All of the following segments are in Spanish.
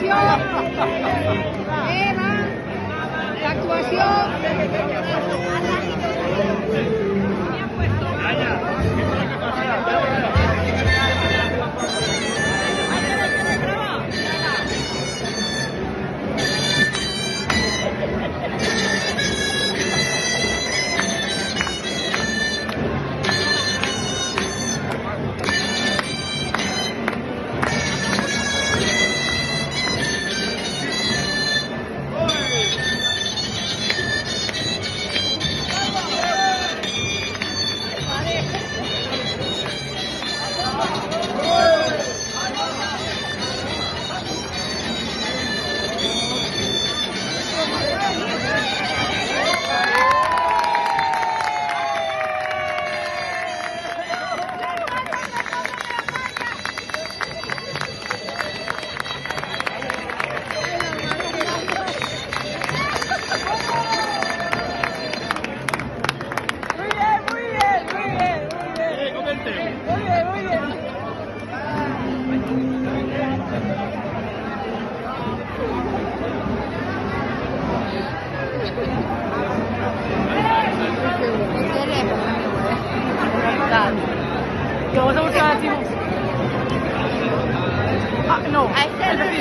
l'actuació. Va. L'actuació. Vamos a buscar a Chivo. No.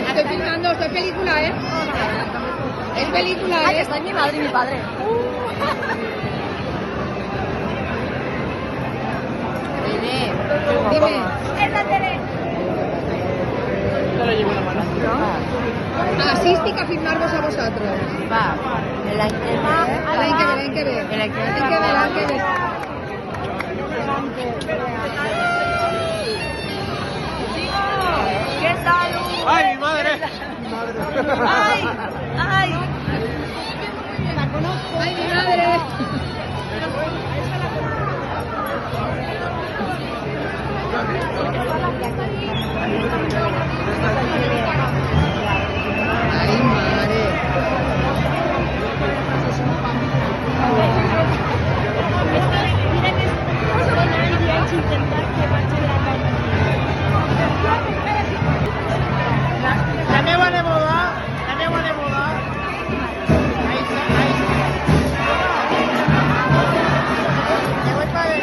Estoy filmando, esto es película, ¿eh? Es película, Ay, ¿eh? está mi madre y mi padre. Dime. Te lo llevo en la mano. Asistic a filmar-vos a vosaltres. Va. L'any que ve. L'any que ve. ¿Qué tal? ¡Ay, mi madre! ¡Ay! ¡Ay! ¡Ay, mi madre! ¡Ay, madre! La meva neboda, la meva neboda. Ahí está, ahí está. Me voy para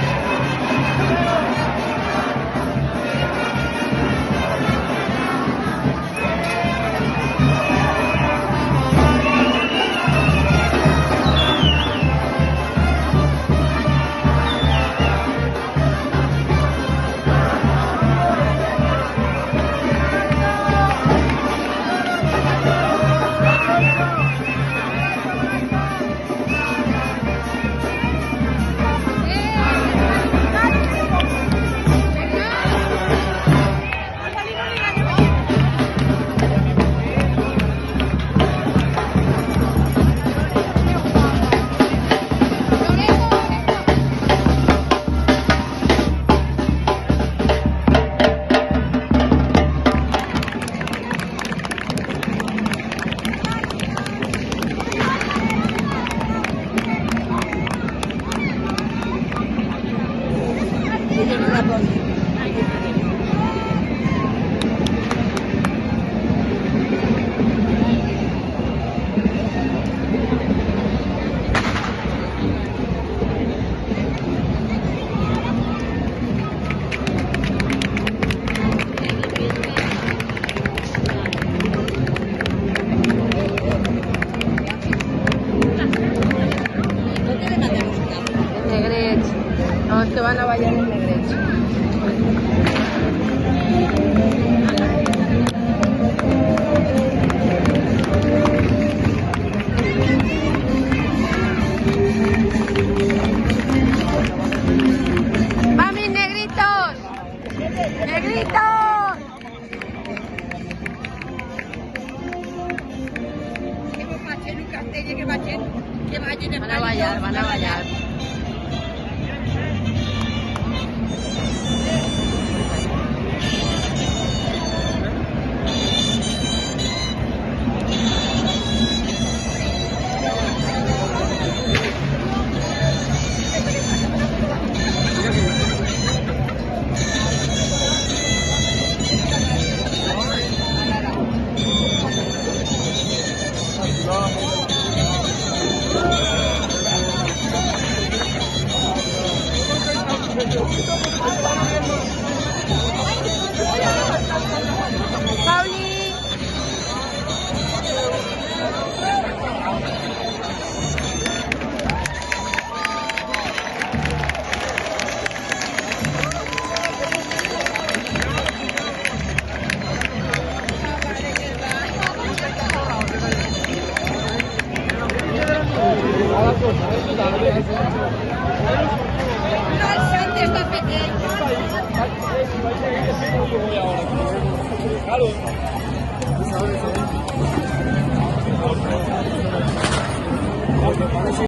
Claro.